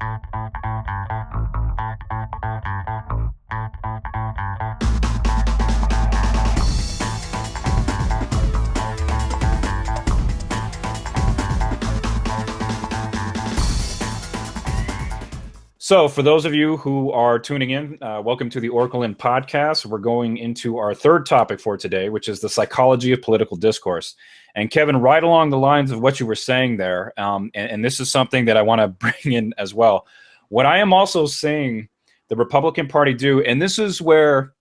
So, for those of you who are tuning in, welcome to the Oracle In podcast. We're going into our third topic for today, which is the psychology of political discourse. And Kevin, right along the lines of what you were saying there, and this is something that I want to bring in as well. What I am also seeing the Republican Party do, and this is where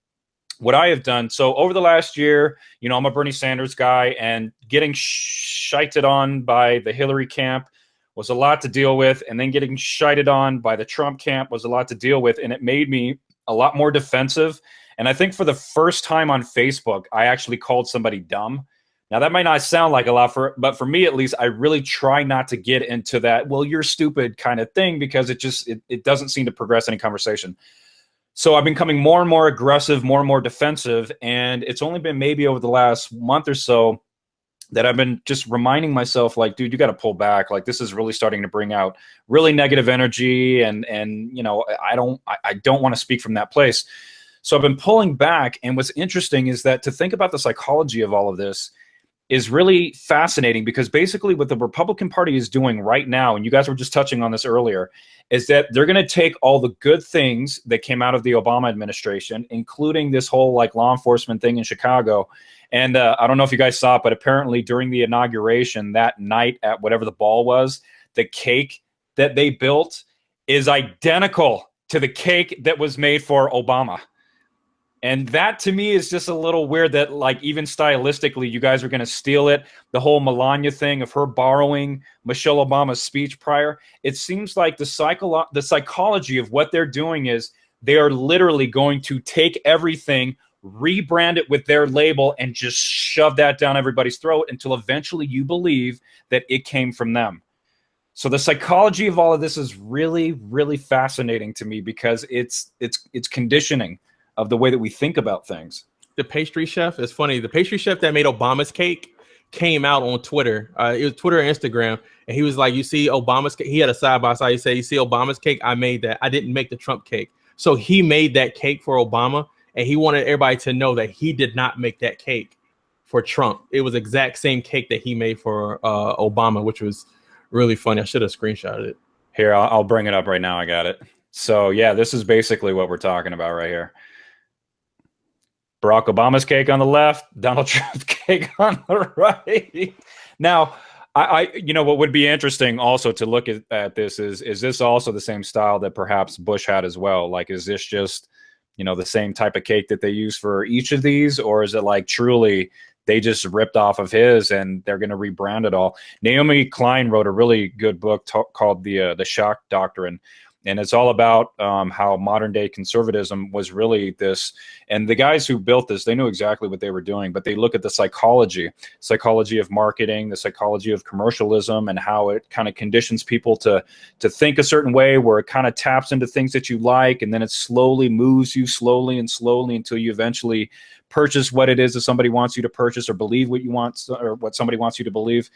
what I have done. So over the last year, I'm a Bernie Sanders guy, and getting shited on by the Hillary camp was a lot to deal with, and then getting shited on by the Trump camp was a lot to deal with, and it made me a lot more defensive. And I think for the first time on Facebook, I actually called somebody dumb. Now, that might not sound like a lot, but for me at least, I really try not to get into that, well, you're stupid kind of thing, because it doesn't seem to progress any conversation. So I've been becoming more and more aggressive, more and more defensive, and it's only been maybe over the last month or so that I've been just reminding myself, like, dude, you got to pull back. Like, this is really starting to bring out really negative energy, and I don't want to speak from that place. So I've been pulling back, and what's interesting is that to think about the psychology of all of this is really fascinating, because basically what the Republican Party is doing right now, and you guys were just touching on this earlier, is that they're going to take all the good things that came out of the Obama administration, including this whole like law enforcement thing in Chicago. And I don't know if you guys saw it, but apparently during the inauguration that night at whatever the ball was, the cake that they built is identical to the cake that was made for Obama. And that to me is just a little weird that, like, even stylistically, you guys are going to steal it. The whole Melania thing of her borrowing Michelle Obama's speech prior. It seems like the psychology of what they're doing is they are literally going to take everything, rebrand it with their label, and just shove that down everybody's throat until eventually you believe that it came from them. So the psychology of all of this is really, really fascinating to me, because it's conditioning of the way that we think about things. The pastry chef is funny. The pastry chef that made Obama's cake came out on Twitter. It was Twitter and Instagram. And he was like, you see Obama's cake? He had a side by side. He said, you see Obama's cake? I made that. I didn't make the Trump cake. So he made that cake for Obama. And he wanted everybody to know that he did not make that cake for Trump. It was the exact same cake that he made for Obama, which was really funny. I should have screenshotted it. Here, I'll bring it up right now. I got it. So yeah, this is basically what we're talking about right here. Barack Obama's cake on the left, Donald Trump's cake on the right. Now, what would be interesting also to look at this is this also the same style that perhaps Bush had as well? Like, is this just, the same type of cake that they use for each of these, or is it like truly they just ripped off of his and they're going to rebrand it all? Naomi Klein wrote a really good book called the Shock Doctrine. And it's all about how modern day conservatism was really this. And the guys who built this, they knew exactly what they were doing, but they look at the psychology of marketing, the psychology of commercialism, and how it kind of conditions people to think a certain way, where it kind of taps into things that you like, and then it slowly moves you slowly until you eventually purchase what it is that somebody wants you to purchase, or believe what you want, or what somebody wants you to believe.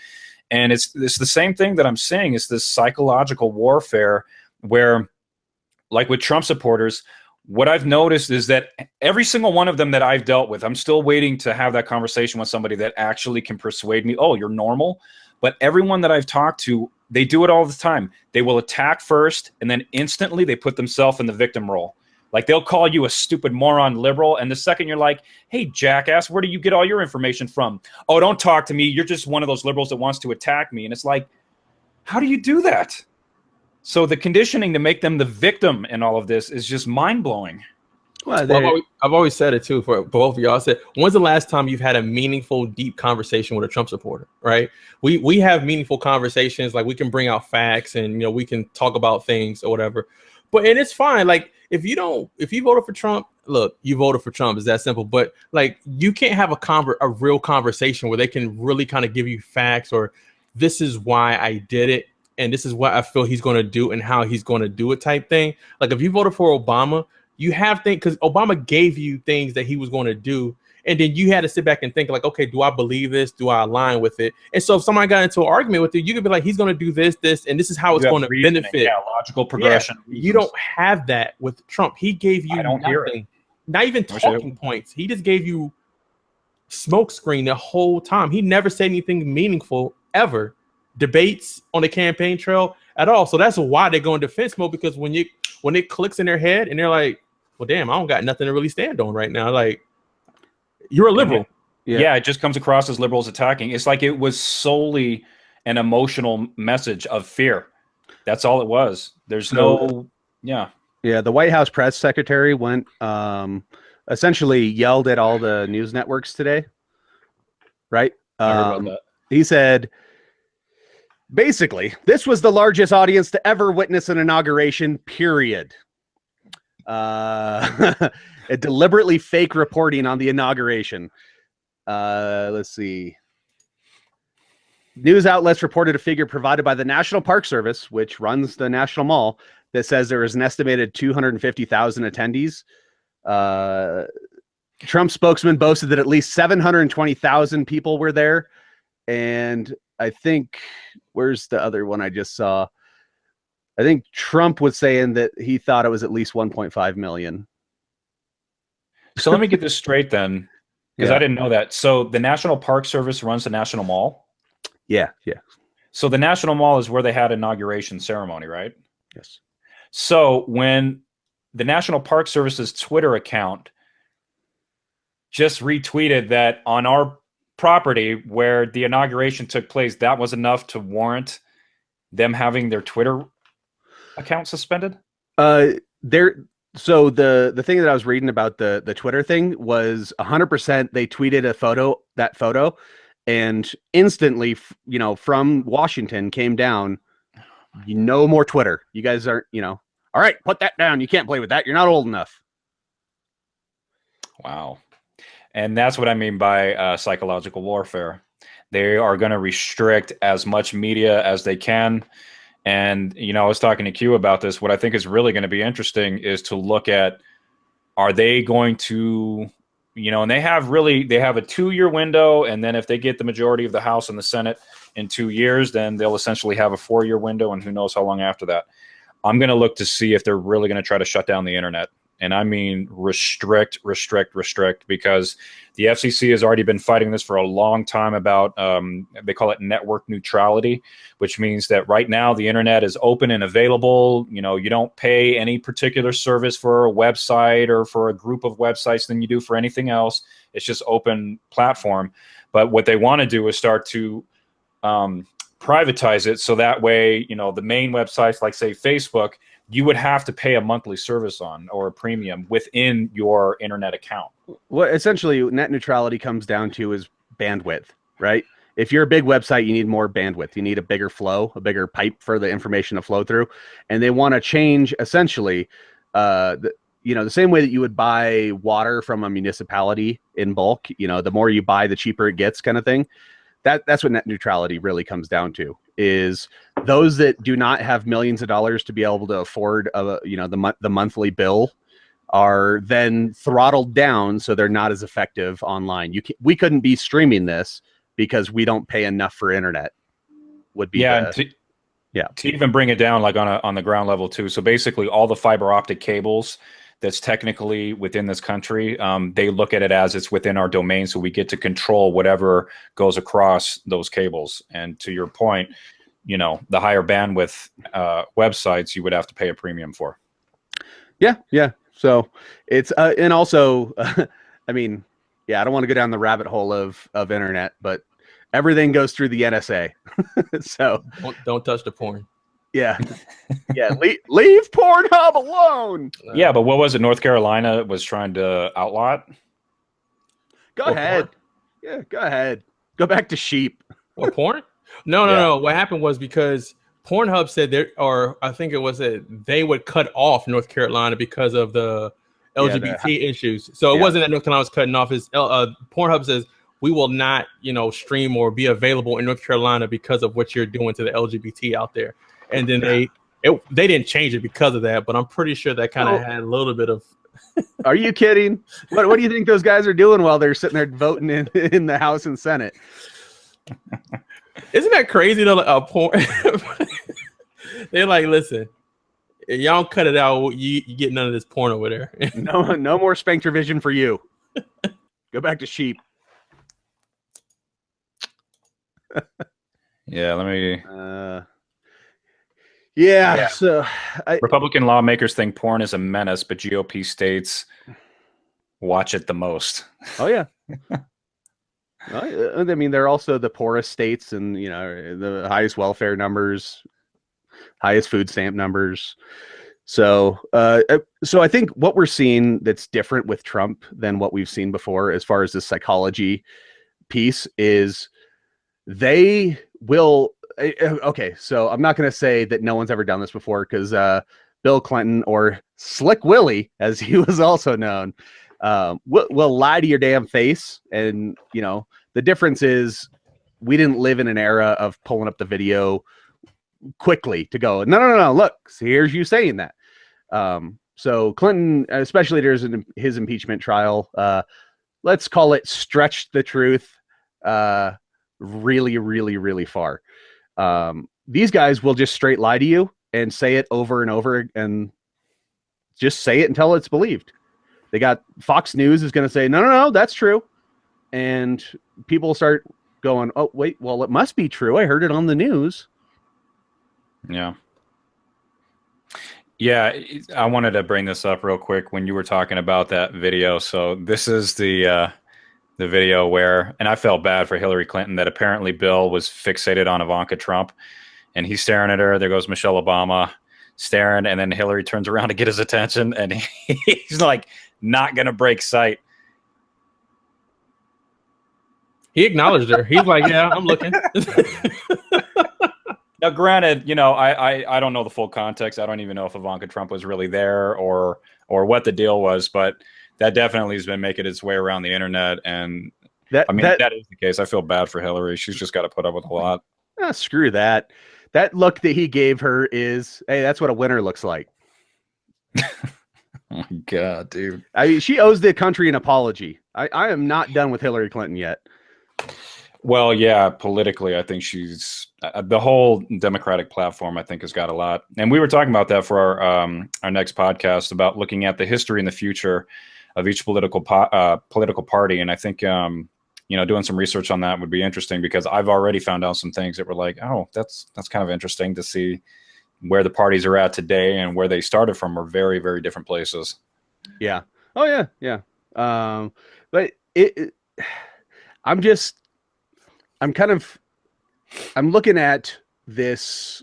And it's the same thing that I'm saying. It's this psychological warfare where, like with Trump supporters, what I've noticed is that every single one of them that I've dealt with, I'm still waiting to have that conversation with somebody that actually can persuade me, oh, you're normal. But everyone that I've talked to, they do it all the time. They will attack first, and then instantly they put themselves in the victim role. Like, they'll call you a stupid moron liberal, and the second you're like, hey, jackass, where do you get all your information from? Oh, don't talk to me. You're just one of those liberals that wants to attack me. And it's like, how do you do that? So the conditioning to make them the victim in all of this is just mind-blowing. Well, I've always said it too, for both of y'all. I said, when's the last time you've had a meaningful, deep conversation with a Trump supporter, right? We have meaningful conversations, like we can bring out facts and, we can talk about things or whatever. And it's fine. Like, if you voted for Trump, look, you voted for Trump. It's that simple. But like, you can't have a real conversation where they can really kind of give you facts, or this is why I did it, and this is what I feel he's going to do and how he's going to do it type thing. Like, if you voted for Obama, you have things, because Obama gave you things that he was going to do, And then you had to sit back and think like, okay, do I believe this? Do I align with it? And so if somebody got into an argument with you, you could be like, he's going to do this, and this is how it's going to benefit. Yeah, logical progression. Yeah, you don't have that with Trump. He gave you nothing, not even talking points. He just gave you smoke screen the whole time. He never said anything meaningful ever. Debates on the campaign trail at all. So that's why they go in defense mode, because when it clicks in their head and they're like, well, damn, I don't got nothing to really stand on right now. Like, you're a liberal. Yeah, it just comes across as liberals attacking. It's like it was solely an emotional message of fear. That's all it was. There's no. The White House press secretary went essentially yelled at all the news networks today, right? I heard about that. He said, basically, this was the largest audience to ever witness an inauguration, period. A deliberately fake reporting on the inauguration. Let's see. News outlets reported a figure provided by the National Park Service, which runs the National Mall, that says there was an estimated 250,000 attendees. Trump spokesman boasted that at least 720,000 people were there. And I think, where's the other one I just saw? I think Trump was saying that he thought it was at least 1.5 million. So let me get this straight then, because I didn't know that. So the National Park Service runs the National Mall? Yeah. So the National Mall is where they had inauguration ceremony, right? Yes. So when the National Park Service's Twitter account just retweeted that on our property where the inauguration took place, that was enough to warrant them having their Twitter account suspended? So the thing that I was reading about the Twitter thing was 100% they tweeted that photo, and instantly, from Washington came down, no more Twitter. You guys aren't, all right, put that down. You can't play with that. You're not old enough. Wow. And that's what I mean by psychological warfare. They are going to restrict as much media as they can. And, I was talking to Q about this. What I think is really going to be interesting is to look at, are they going to, and they have a 2-year window. And then if they get the majority of the House and the Senate in 2 years, then they'll essentially have a 4-year window. And who knows how long after that. I'm going to look to see if they're really going to try to shut down the internet. And I mean, restrict, because the FCC has already been fighting this for a long time about, they call it network neutrality, which means that right now the internet is open and available. You don't pay any particular service for a website or for a group of websites than you do for anything else. It's just open platform. But what they want to do is start to privatize it. So that way, the main websites like, say, Facebook, you would have to pay a monthly service on or a premium within your internet account. What essentially net neutrality comes down to is bandwidth, right? If you're a big website, you need more bandwidth. You need a bigger flow, a bigger pipe for the information to flow through. And they want to change essentially, the same way that you would buy water from a municipality in bulk. The more you buy, the cheaper it gets, kind of thing. That's what net neutrality really comes down to, is those that do not have millions of dollars to be able to afford the monthly bill are then throttled down, so they're not as effective online. We couldn't be streaming this because we don't pay enough for internet. To even bring it down like on the ground level too. So basically all the fiber optic cables that's technically within this country, they look at it as it's within our domain, so we get to control whatever goes across those cables. And to your point, the higher bandwidth websites you would have to pay a premium for. Yeah. So it's and also, I mean, I don't want to go down the rabbit hole of internet, but everything goes through the NSA. So don't touch the porn. Yeah. Leave Pornhub alone. Yeah, but what was it? North Carolina was trying to outlaw it. Go ahead. Porn? Yeah, go ahead. Go back to sheep. What, porn? No. What happened was because Pornhub said I think it was that they would cut off North Carolina because of the LGBT issues. So it wasn't that North Carolina was cutting off. Pornhub says we will not, stream or be available in North Carolina because of what you're doing to the LGBT out there. And then they didn't change it because of that, but I'm pretty sure that kind of had a little bit of Are you kidding? What do you think those guys are doing while they're sitting there voting in the House and Senate? Isn't that crazy though? Like, porn. They're like, listen, if y'all don't cut it out, you get none of this porn over there. No more Spectre Vision for you. Go back to sheep. Yeah, let me. Yeah. So Republican lawmakers think porn is a menace, but GOP states watch it the most. Oh yeah. I mean, they're also the poorest states, and the highest welfare numbers, highest food stamp numbers. So I think what we're seeing that's different with Trump than what we've seen before, as far as the psychology piece, is they will. Okay, so I'm not going to say that no one's ever done this before, because Bill Clinton, or Slick Willie, as he was also known, will lie to your damn face. And the difference is we didn't live in an era of pulling up the video quickly to go, no, look, here's you saying that. So Clinton, especially during his impeachment trial, let's call it stretched the truth really, really, really far. These guys will just straight lie to you and say it over and over, and just say it until it's believed. They got Fox News is going to say, no, that's true. And people start going, oh, wait, well, it must be true. I heard it on the news. Yeah. Yeah, I wanted to bring this up real quick when you were talking about that video. So this is the video where, and I felt bad for Hillary Clinton, that apparently Bill was fixated on Ivanka Trump, and he's staring at her. There goes Michelle Obama staring, and then Hillary turns around to get his attention, and he's like not going to break sight. He acknowledged her. He's like, yeah, I'm looking. Now, granted, I don't know the full context. I don't even know if Ivanka Trump was really there or what the deal was, but that definitely has been making its way around the internet. And that is the case. I feel bad for Hillary. She's just got to put up with a lot. Screw that. That look that he gave her is, hey, that's what a winner looks like. Oh my God, dude. I mean, she owes the country an apology. I am not done with Hillary Clinton yet. Well, yeah, politically, I think she's the whole Democratic platform, I think, has got a lot. And we were talking about that for our next podcast, about looking at the history and the future of each political party. And I think, doing some research on that would be interesting, because I've already found out some things that were like, oh, that's kind of interesting to see where the parties are at today and where they started from are very, very different places. Yeah. Oh, yeah. Yeah. But I'm looking at this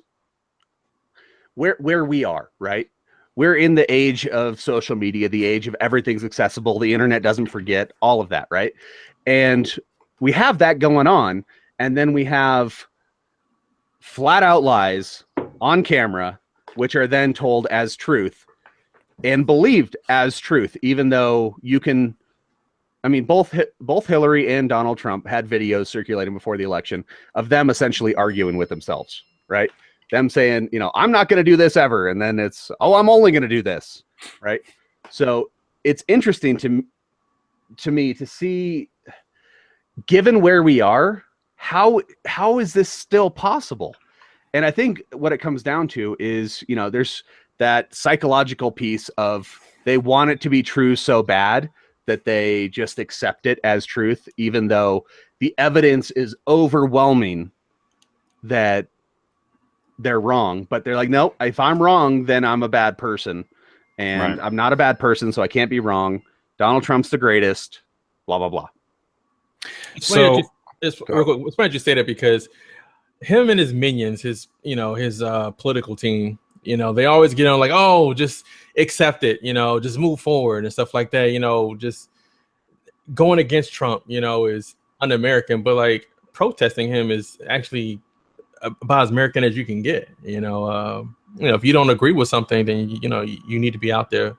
where we are, right? We're in the age of social media, the age of everything's accessible. The internet doesn't forget, all of that, right? And we have that going on. And then we have flat out lies on camera, which are then told as truth and believed as truth, even though you can. I mean, both Hillary and Donald Trump had videos circulating before the election of them essentially arguing with themselves, right? Them saying, I'm not going to do this ever. And then it's, oh, I'm only going to do this, right? So it's interesting to me to see, given where we are, how is this still possible? And I think what it comes down to is, there's that psychological piece of they want it to be true so bad that they just accept it as truth, even though the evidence is overwhelming that they're wrong. But they're like, no, if I'm wrong, then I'm a bad person. And right. I'm not a bad person, so I can't be wrong. Donald Trump's the greatest, blah, blah, blah. So it's funny you say that, because him and his minions, his political team, they always get on like, oh, just accept it, just move forward and stuff like that. Just going against Trump, is un-American, but like protesting him is actually about as American as you can get. If you don't agree with something, then you need to be out there,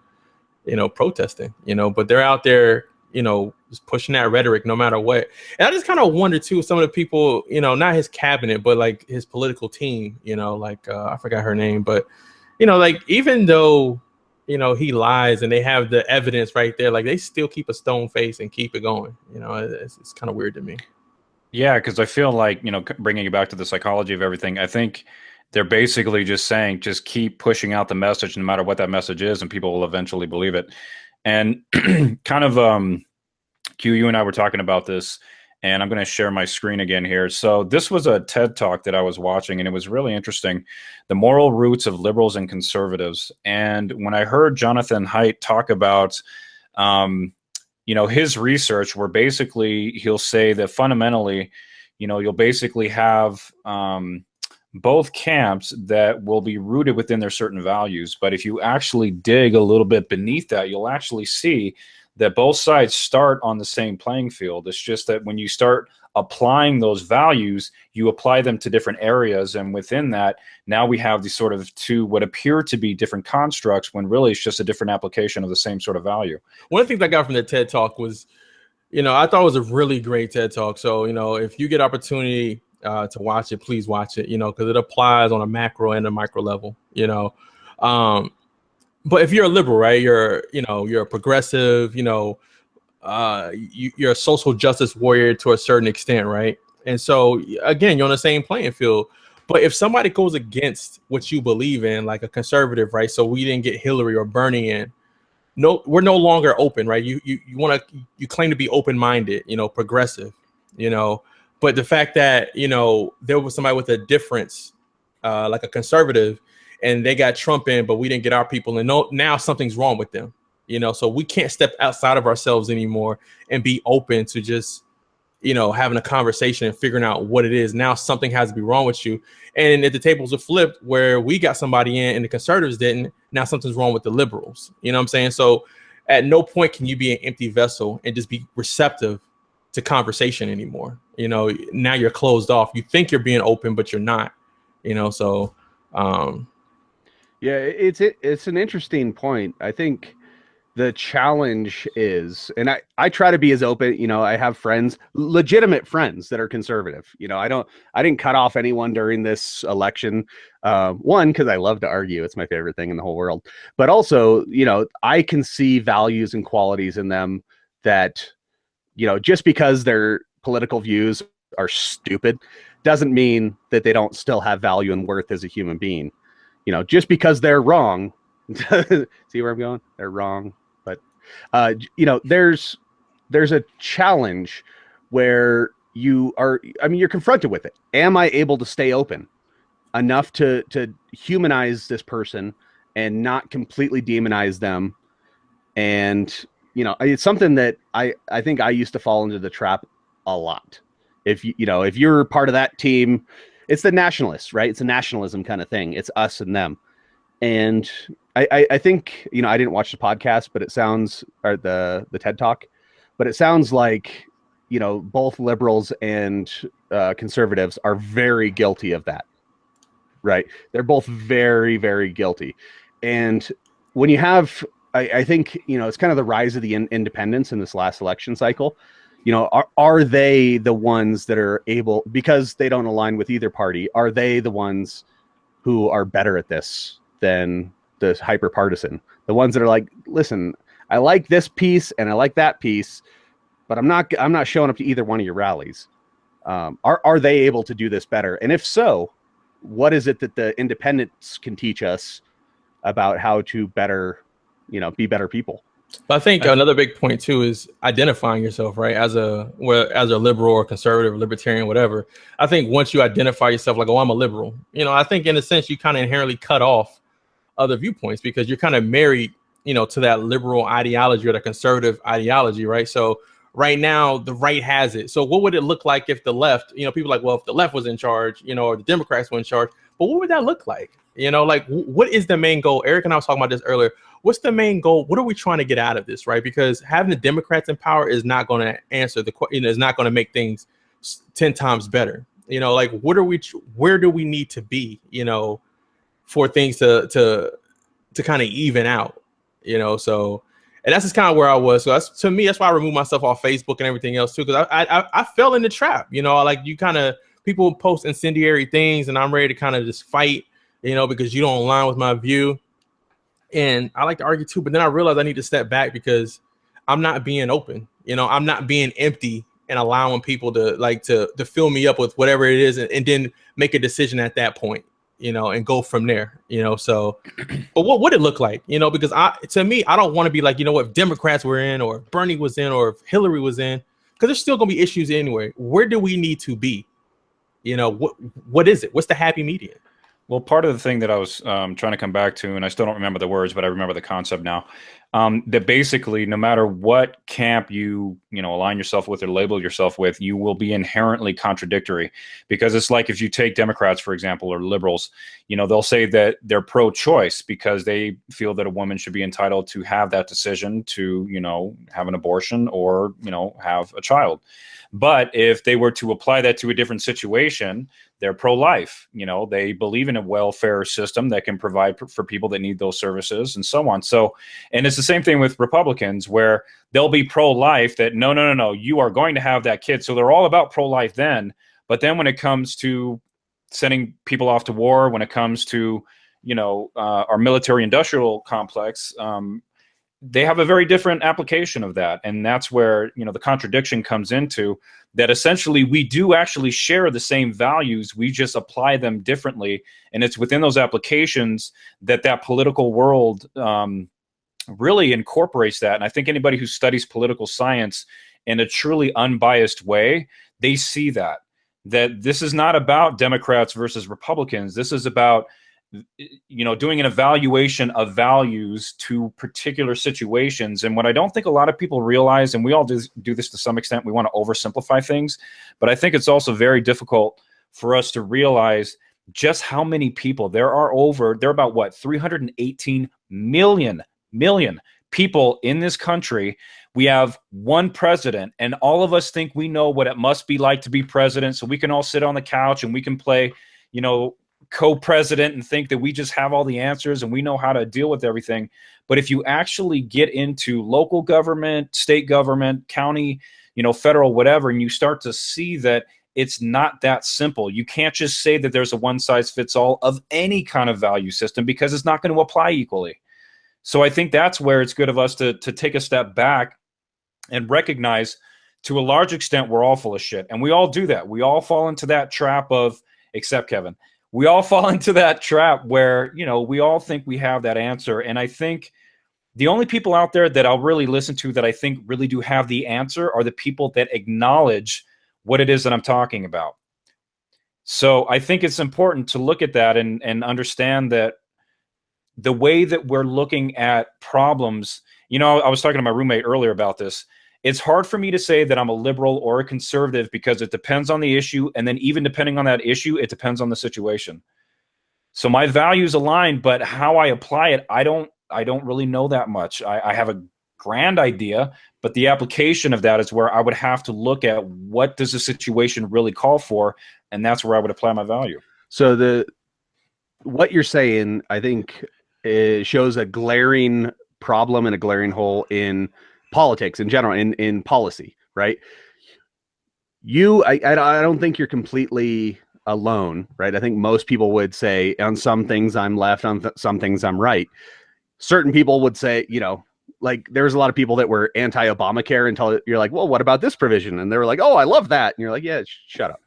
protesting. But they're out there, just pushing that rhetoric no matter what. And I just kind of wonder too, some of the people, not his cabinet, but like his political team, I forgot her name, but like even though he lies, and they have the evidence right there. Like, they still keep a stone face and keep it going. It's kind of weird to me. Yeah, because I feel like, bringing it back to the psychology of everything, I think they're basically just saying, just keep pushing out the message no matter what that message is, and people will eventually believe it. And kind of, Q, you and I were talking about this, and I'm going to share my screen again here. So this was a TED Talk that I was watching, and it was really interesting. The moral roots of liberals and conservatives. And when I heard Jonathan Haidt talk about, his research, where basically he'll say that fundamentally, you'll basically have both camps that will be rooted within their certain values. But if you actually dig a little bit beneath that, you'll actually see that both sides start on the same playing field. It's just that when you start applying those values, you apply them to different areas. And within that, now we have these sort of two what appear to be different constructs, when really it's just a different application of the same sort of value. One of the things I got from the TED Talk was, I thought it was a really great TED Talk. So, if you get opportunity to watch it, please watch it, because it applies on a macro and a micro level, But if you're a liberal, right, you're a progressive, you're a social justice warrior to a certain extent, right? And so, again, you're on the same playing field. But if somebody goes against what you believe in, like a conservative, right? So we didn't get Hillary or Bernie in. No, we're no longer open, right? You claim to be open-minded, progressive, But the fact that, there was somebody with a difference, like a conservative, and they got Trump in, but we didn't get our people in. No, now something's wrong with them, so we can't step outside of ourselves anymore and be open to just, having a conversation and figuring out what it is. Now something has to be wrong with you. And if the tables are flipped where we got somebody in and the conservatives didn't, now something's wrong with the liberals. You know what I'm saying? So at no point can you be an empty vessel and just be receptive to conversation anymore. Now you're closed off. You think you're being open, but you're not, so, yeah, it's an interesting point. I think the challenge is, and I try to be as open, I have friends, legitimate friends that are conservative. I didn't cut off anyone during this election. One, because I love to argue. It's my favorite thing in the whole world. But also, I can see values and qualities in them that, just because their political views are stupid doesn't mean that they don't still have value and worth as a human being. Just because they're wrong, see where I'm going? They're wrong. But, there's a challenge where you're confronted with it. Am I able to stay open enough to humanize this person and not completely demonize them? And, it's something that I think I used to fall into the trap a lot. If you're part of that team, it's the nationalists, right? It's a nationalism kind of thing. It's us and them. And I think, I didn't watch the podcast, but it sounds, or the TED Talk, but it sounds like, both liberals and conservatives are very guilty of that, right? They're both very, very guilty. And when you have, I think, it's kind of the rise of the independents in this last election cycle. Are they the ones that are able, because they don't align with either party, are they the ones who are better at this than the hyper partisan? The ones that are like, listen, I like this piece and I like that piece, but I'm not showing up to either one of your rallies. Are they able to do this better? And if so, what is it that the independents can teach us about how to better, be better people? But I think another big point too is identifying yourself, right? As a liberal or conservative, or libertarian, whatever. I think once you identify yourself like, oh, I'm a liberal, I think in a sense you kind of inherently cut off other viewpoints because you're kind of married, to that liberal ideology or the conservative ideology, right? So right now the right has it. So what would it look like if the left, people are like, well, if the left was in charge, or the Democrats were in charge, but what would that look like? Like what is the main goal? Eric and I was talking about this earlier. What's the main goal? What are we trying to get out of this, right? Because having the Democrats in power is not going to answer the question, is not going to make things 10 times better. Like where do we need to be, for things to kind of even out, so, and that's just kind of where I was. So to me, that's why I removed myself off Facebook and everything else too. Cause I fell in the trap, like you kind of, people post incendiary things and I'm ready to kind of just fight, because you don't align with my view. And I like to argue too, but then I realized I need to step back because I'm not being open. You know, I'm not being empty and allowing people to to fill me up with whatever it is, and then make a decision at that point, you know, and go from there, you know. So, but what would it look like, you know? Because to me, I don't want to be like, you know, if Democrats were in, or if Bernie was in, or if Hillary was in, because there's still going to be issues anyway. Where do we need to be? You know, what is it? What's the happy median? Well, part of the thing that I was trying to come back to, and I still don't remember the words, but I remember the concept now, that basically no matter what camp you align yourself with or label yourself with, you will be inherently contradictory. Because it's like if you take Democrats, for example, or liberals, you know, they'll say that they're pro-choice because they feel that a woman should be entitled to have that decision to, you know, have an abortion or, you know, have a child. But if they were to apply that to a different situation, they're pro-life. You know, they believe in a welfare system that can provide for people that need those services and so on. So, and it's the same thing with Republicans, where they'll be pro-life that no, you are going to have that kid. So they're all about pro-life then. But then when it comes to sending people off to war, when it comes to, you know, our military industrial complex, they have a very different application of that. And that's where, you know, the contradiction comes into that. Essentially, we do actually share the same values. We just apply them differently. And it's within those applications that political world really incorporates that. And I think anybody who studies political science in a truly unbiased way, they see that this is not about Democrats versus Republicans. This is about, you know, doing an evaluation of values to particular situations. And what I don't think a lot of people realize, and we all do this to some extent, we want to oversimplify things, but I think it's also very difficult for us to realize just how many people there are about what, 318 million people in this country. We have one president, and all of us think we know what it must be like to be president. So we can all sit on the couch and we can play, you know, co-president and think that we just have all the answers and we know how to deal with everything. But if you actually get into local government, state government, county, you know, federal, whatever, and you start to see that it's not that simple. You can't just say that there's a one size fits all of any kind of value system, because it's not going to apply equally. So I think that's where it's good of us to take a step back and recognize, to a large extent, we're all full of shit. And we all do that. We all fall into that trap of, except Kevin, we all fall into that trap where, you know, we all think we have that answer. And I think the only people out there that I'll really listen to that I think really do have the answer are the people that acknowledge what it is that I'm talking about. So I think it's important to look at that and understand that the way that we're looking at problems, you know, I was talking to my roommate earlier about this. It's hard for me to say that I'm a liberal or a conservative because it depends on the issue. And then even depending on that issue, it depends on the situation. So my values align, but how I apply it, I don't really know that much. I have a grand idea, but the application of that is where I would have to look at what does the situation really call for. And that's where I would apply my value. So what you're saying, I think, shows a glaring problem and a glaring hole in politics in general, in policy, right? I don't think you're completely alone, right? I think most people would say on some things I'm left, on some things I'm right. Certain people would say, you know, like there's a lot of people that were anti-Obamacare until you're like, well, what about this provision? And they were like, oh, I love that. And you're like, yeah, shut up.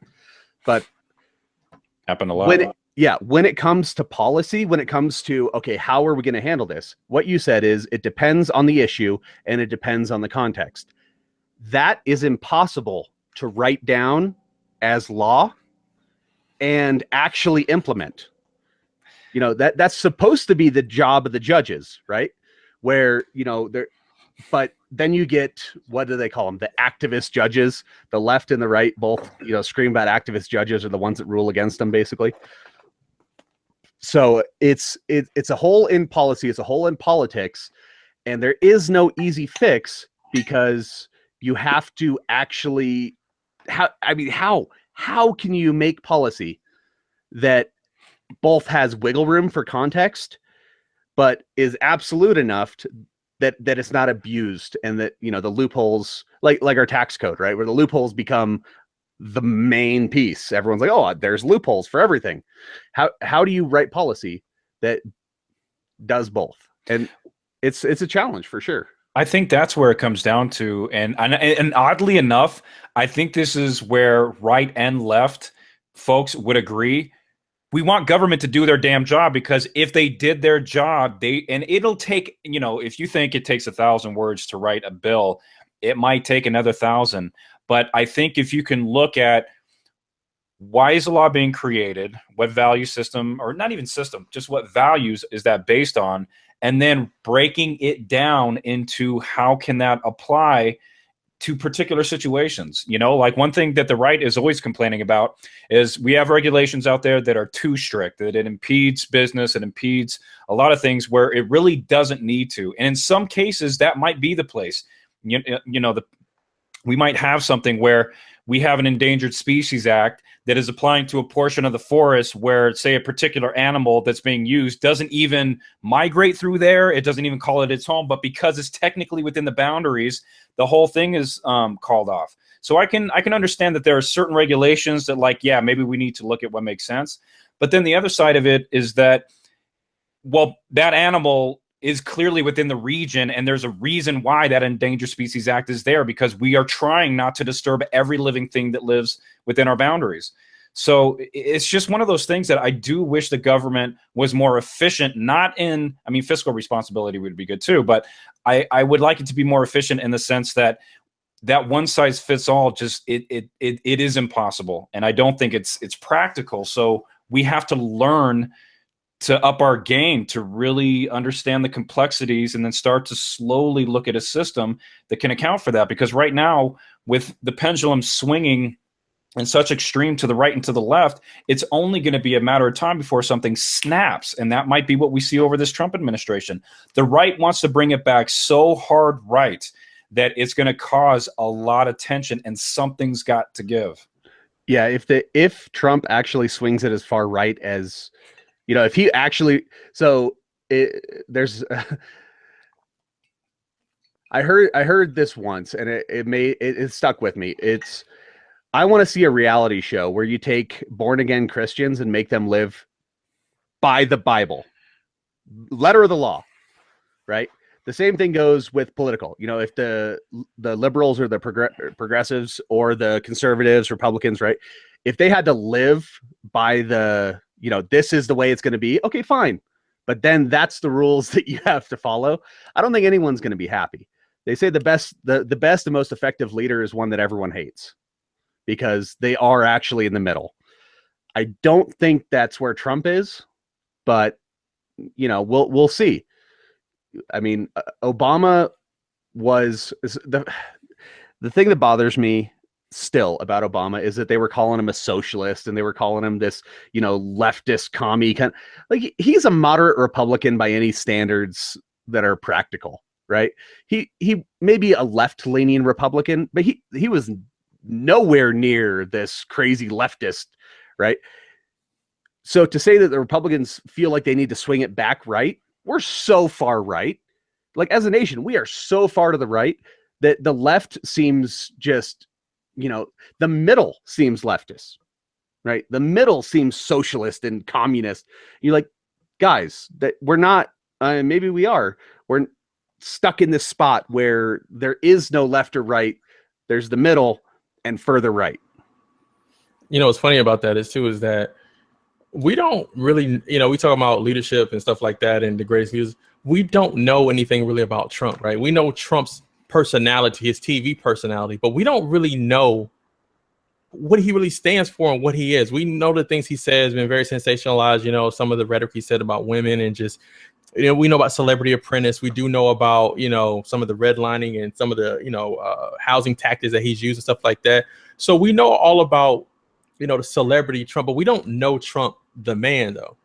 But happened a lot. When it comes to policy, when it comes to, okay, how are we going to handle this? What you said is it depends on the issue and it depends on the context. That is impossible to write down as law and actually implement. You know, that's supposed to be the job of the judges, right? Where, you know, but then you get, what do they call them? The activist judges, the left and the right, both, you know, scream about activist judges are the ones that rule against them, basically. So it's a hole in policy, it's a hole in politics, and there is no easy fix, because you have to actually, how can you make policy that both has wiggle room for context, but is absolute enough that it's not abused, and that, you know, the loopholes, like our tax code, right, where the loopholes become the main piece. Everyone's like, oh, there's loopholes for everything. How do you write policy that does both? And it's a challenge for sure. I think that's where it comes down to, and oddly enough, I think this is where right and left folks would agree. We want government to do their damn job, because if they did their job, and it'll take, if you think it takes 1,000 words to write a bill, it might take another 1,000. But I think if you can look at why is the law being created, what value system, or not even system, just what values is that based on, and then breaking it down into how can that apply to particular situations. Like one thing that the right is always complaining about is we have regulations out there that are too strict, that it impedes business, it impedes a lot of things where it really doesn't need to. And in some cases, that might be the place. We might have something where we have an Endangered Species Act that is applying to a portion of the forest where, say, a particular animal that's being used doesn't even migrate through there. It doesn't even call it its home. But because it's technically within the boundaries, the whole thing is called off. So I can understand that there are certain regulations that, like, yeah, maybe we need to look at what makes sense. But then the other side of it is that, well, that animal is clearly within the region, and there's a reason why that Endangered Species Act is there, because we are trying not to disturb every living thing that lives within our boundaries. So it's just one of those things that I do wish the government was more efficient, fiscal responsibility would be good too, but I would like it to be more efficient in the sense that one size fits all, just it is impossible. And I don't think it's practical. So we have to learn to up our game to really understand the complexities, and then start to slowly look at a system that can account for that. Because right now, with the pendulum swinging in such extreme to the right and to the left, it's only going to be a matter of time before something snaps. And that might be what we see over this Trump administration. The right wants to bring it back so hard right that it's going to cause a lot of tension, and something's got to give. Yeah, if Trump actually swings it as far right as, if he actually, there's, I heard this once, and it stuck with me. I want to see a reality show where you take born again Christians and make them live by the Bible, letter of the law, right? The same thing goes with political. If the liberals or the progressives or the conservatives, Republicans, right? If they had to live by the, this is the way it's going to be, okay, fine. But then that's the rules that you have to follow. I don't think anyone's going to be happy. They say the best and most effective leader is one that everyone hates, because they are actually in the middle. I don't think that's where Trump is, but we'll see. I mean, Obama was the thing that bothers me still about Obama is that they were calling him a socialist, and they were calling him this, leftist commie kind. Like, he's a moderate Republican by any standards that are practical, right? He may be a left-leaning Republican, but he was nowhere near this crazy leftist, right? So to say that the Republicans feel like they need to swing it back right, we're so far right. Like, as a nation, we are so far to the right that the left seems just, the middle seems leftist, right? The middle seems socialist and communist. You're like, guys, that we're not, maybe we are. We're stuck in this spot where there is no left or right. There's the middle and further right. What's funny about that is that we don't really, we talk about leadership and stuff like that and the greatest leaders. We don't know anything really about Trump, right? We know Trump's personality, his TV personality, but we don't really know what he really stands for and what he is. We know the things he says been very sensationalized, some of the rhetoric he said about women, and just, we know about Celebrity Apprentice. We do know about, some of the redlining and some of the, housing tactics that he's used and stuff like that. So we know all about, the celebrity Trump, but we don't know Trump, the man, though.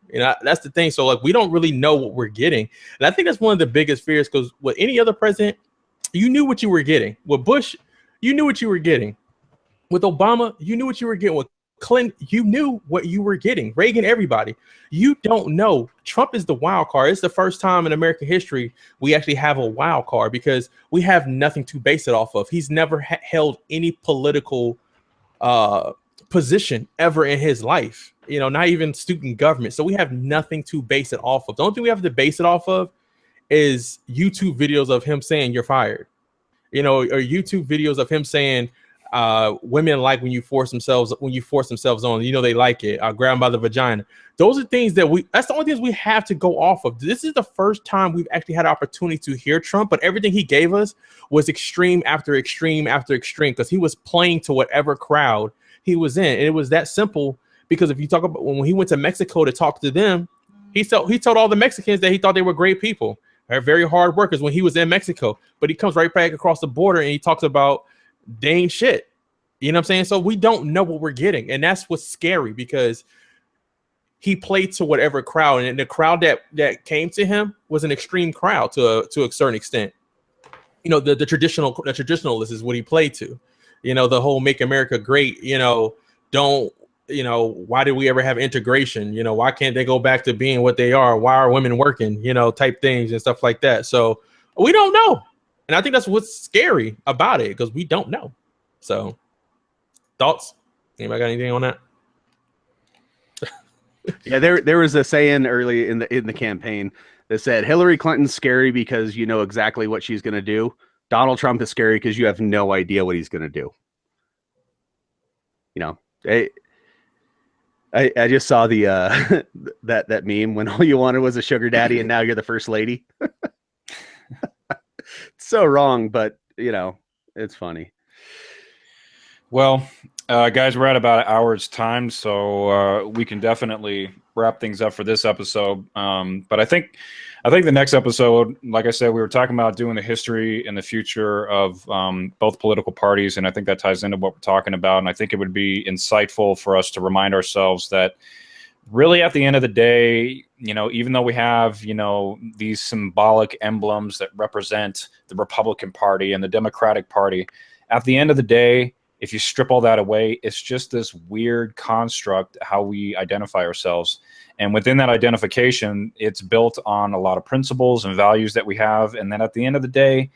That's the thing. So, like, we don't really know what we're getting. And I think that's one of the biggest fears, because with any other president, you knew what you were getting. With Bush, you knew what you were getting. With Obama, you knew what you were getting. With Clinton, you knew what you were getting. Reagan, everybody. You don't know. Trump is the wild card. It's the first time in American history we actually have a wild card, because we have nothing to base it off of. He's never held any political position ever in his life, not even student government. So we have nothing to base it off of. The only thing we have to base it off of is YouTube videos of him saying you're fired, you know, or YouTube videos of him saying women like when you force themselves on, you know, they like it. I'll grab them by the vagina. Those are things that's the only things we have to go off of. This is the first time we've actually had an opportunity to hear Trump, but everything he gave us was extreme after extreme after extreme, because he was playing to whatever crowd he was in. And it was that simple, because if you talk about when he went to Mexico to talk to them, he told all the Mexicans that he thought they were great people. They're very hard workers when he was in Mexico, but he comes right back across the border and he talks about they ain't shit. You know what I'm saying? So we don't know what we're getting. And that's what's scary, because he played to whatever crowd, and the crowd that came to him was an extreme crowd to a certain extent. You know, the traditionalist is what he played to. You know, the whole "Make America Great." You know, why did we ever have integration? You know, why can't they go back to being what they are? Why are women working? You know, type things and stuff like that. So we don't know, and I think that's what's scary about it, because we don't know. So, thoughts? Anybody got anything on that? Yeah, there was a saying early in the campaign that said Hillary Clinton's scary because you know exactly what she's going to do. Donald Trump is scary because you have no idea what he's going to do. You know, I just saw the that meme when all you wanted was a sugar daddy and now you're the first lady. It's so wrong, but you know, it's funny. Well, guys, we're at about an hour's time, so we can definitely wrap things up for this episode. But I think the next episode, like I said, we were talking about doing the history and the future of both political parties, and I think that ties into what we're talking about. And I think it would be insightful for us to remind ourselves that really at the end of the day, you know, even though we have, you know, these symbolic emblems that represent the Republican Party and the Democratic Party, at the end of the day, if you strip all that away, it's just this weird construct how we identify ourselves. And within that identification, it's built on a lot of principles and values that we have. And then at the end of the day,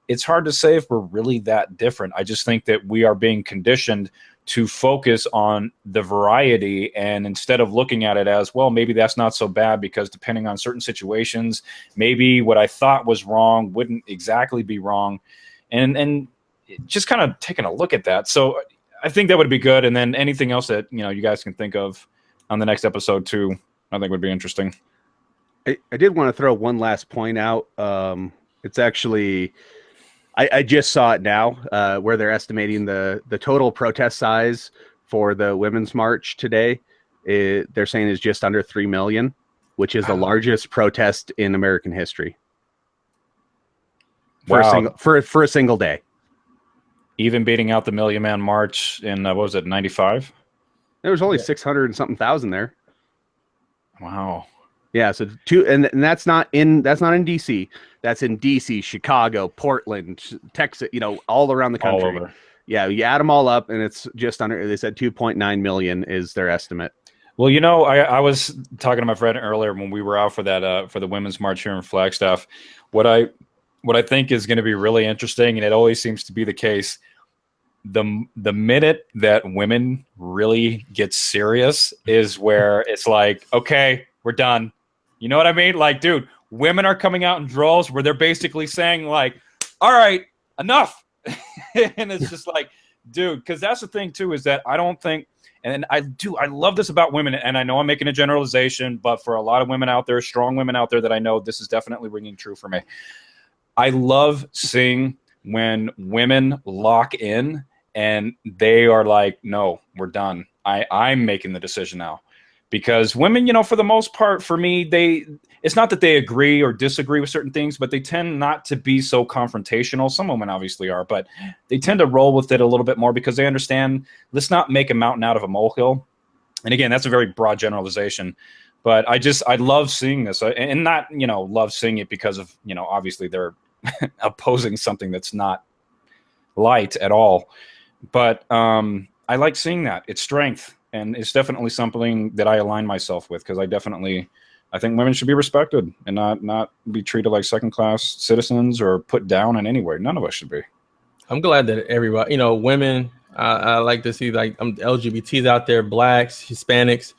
it's hard to say if we're really that different. I just think that we are being conditioned to focus on the variety, and instead of looking at it as, well, maybe that's not so bad because depending on certain situations, maybe what I thought was wrong wouldn't exactly be wrong. And just kind of taking a look at that. So I think that would be good. And then anything else that, you know, you guys can think of on the next episode too, I think would be interesting. I did want to throw one last point out. It's actually, I just saw it now, where they're estimating the total protest size for the Women's March today. They're saying is just under 3 million, which is the largest protest in American history. For a single day. Even beating out the Million Man March in, what was it, 95? There was only 600 and something thousand there. Wow. Yeah, so and that's not in DC. That's in DC, Chicago, Portland, Texas, you know, all around the country. All over. Yeah, you add them all up and it's just under, they said 2.9 million is their estimate. Well, you know, I was talking to my friend earlier when we were out for that for the Women's March here in Flagstaff. What I think is going to be really interesting, and it always seems to be the case, the minute that women really get serious is where it's like, okay, we're done. You know what I mean? Like, dude, women are coming out in droves where they're basically saying like, all right, enough. And it's just like, dude, because that's the thing too, is that I don't think, and I love this about women, and I know I'm making a generalization, but for a lot of women out there, strong women out there that I know, this is definitely ringing true for me. I love seeing when women lock in and they are like, no, we're done. I'm making the decision now. Because women, you know, for the most part, for me, it's not that they agree or disagree with certain things, but they tend not to be so confrontational. Some women obviously are, but they tend to roll with it a little bit more because they understand, let's not make a mountain out of a molehill. And again, that's a very broad generalization. But I love seeing this, and not, you know, love seeing it because of, you know, obviously they're opposing something that's not light at all. But I like seeing that. It's strength. And it's definitely something that I align myself with, because I think women should be respected and not be treated like second-class citizens or put down in any way. None of us should be. I'm glad that everybody, you know, women, I like to see like LGBTs out there, blacks, Hispanics,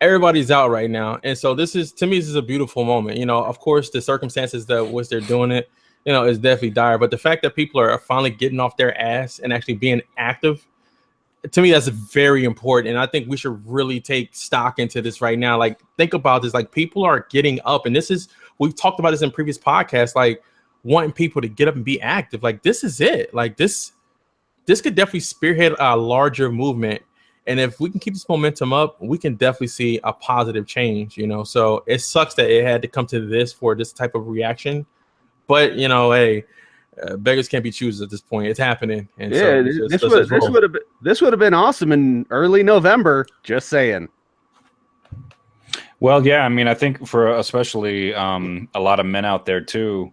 everybody's out right now. And so this is, to me, this is a beautiful moment. You know, of course, the circumstances that which they're doing it, you know, is definitely dire. But the fact that people are finally getting off their ass and actually being active, to me, that's very important. And I think we should really take stock into this right now. Like, think about this. Like, people are getting up. And this is, we've talked about this in previous podcasts, like wanting people to get up and be active. Like, this is it. Like, this could definitely spearhead a larger movement. And if we can keep this momentum up, we can definitely see a positive change, you know. So it sucks that it had to come to this for this type of reaction. But, you know, hey, beggars can't be choosers at this point. It's happening. And yeah, so this would have been awesome in early November. Just saying. Well, yeah, I mean, I think for especially a lot of men out there too,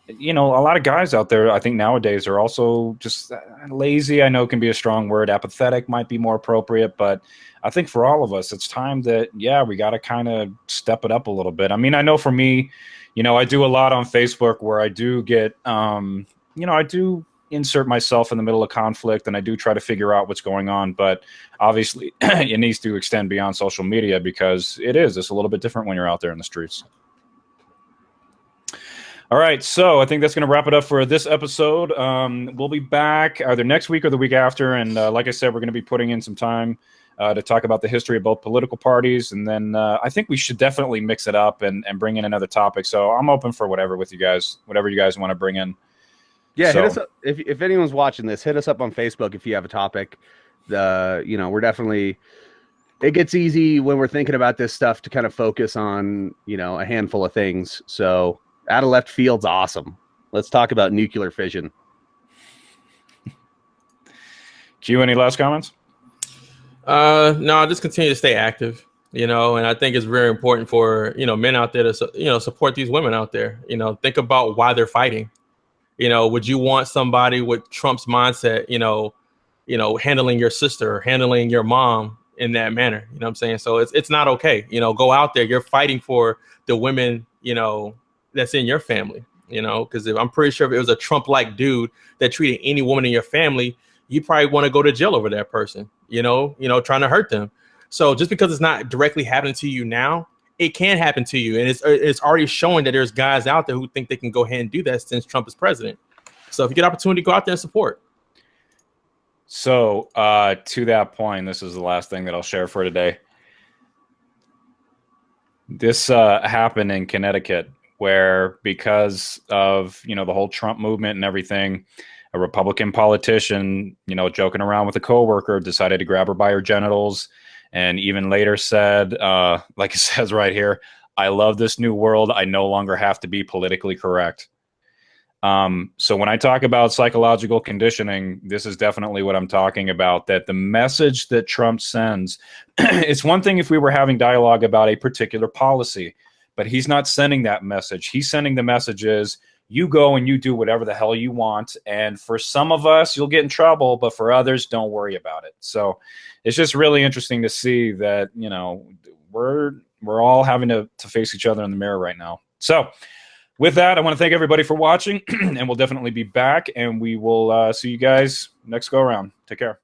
you know, a lot of guys out there, I think nowadays are also just lazy. I know can be a strong word. Apathetic might be more appropriate, but I think for all of us, it's time that, yeah, we got to kind of step it up a little bit. I mean, I know for me, you know, I do a lot on Facebook where I do get, you know, I do insert myself in the middle of conflict and I do try to figure out what's going on. But obviously it needs to extend beyond social media because it's a little bit different when you're out there in the streets. All right, so I think that's going to wrap it up for this episode. We'll be back either next week or the week after. And like I said, we're going to be putting in some time to talk about the history of both political parties. And then I think we should definitely mix it up and bring in another topic. So I'm open for whatever with you guys, whatever you guys want to bring in. Yeah, hit us up. If anyone's watching this, hit us up on Facebook if you have a topic. You know, we're definitely, it gets easy when we're thinking about this stuff to kind of focus on, you know, a handful of things. So out of left field's awesome. Let's talk about nuclear fission. Q, any last comments? No, just continue to stay active, you know, and I think it's very important for, you know, men out there to, you know, support these women out there. You know, think about why they're fighting. You know, would you want somebody with Trump's mindset, you know, handling your sister or handling your mom in that manner? You know what I'm saying? So it's not okay. You know, go out there. You're fighting for the women, you know, that's in your family, you know, because I'm pretty sure if it was a Trump-like dude that treated any woman in your family, you probably want to go to jail over that person, you know, trying to hurt them. So just because it's not directly happening to you now, it can happen to you. And it's already showing that there's guys out there who think they can go ahead and do that since Trump is president. So if you get opportunity, go out there and support. So to that point, this is the last thing that I'll share for today. This happened in Connecticut, where because of, you know, the whole Trump movement and everything, a Republican politician, you know, joking around with a coworker, decided to grab her by her genitals, and even later said, like it says right here, "I love this new world. I no longer have to be politically correct." So when I talk about psychological conditioning, this is definitely what I'm talking about, that the message that Trump sends, it's one thing if we were having dialogue about a particular policy, but he's not sending that message. He's sending the messages, you go and you do whatever the hell you want. And for some of us, you'll get in trouble, but for others, don't worry about it. So it's just really interesting to see that, you know, we're all having to face each other in the mirror right now. So with that, I want to thank everybody for watching, and we'll definitely be back, and we will see you guys next go around. Take care.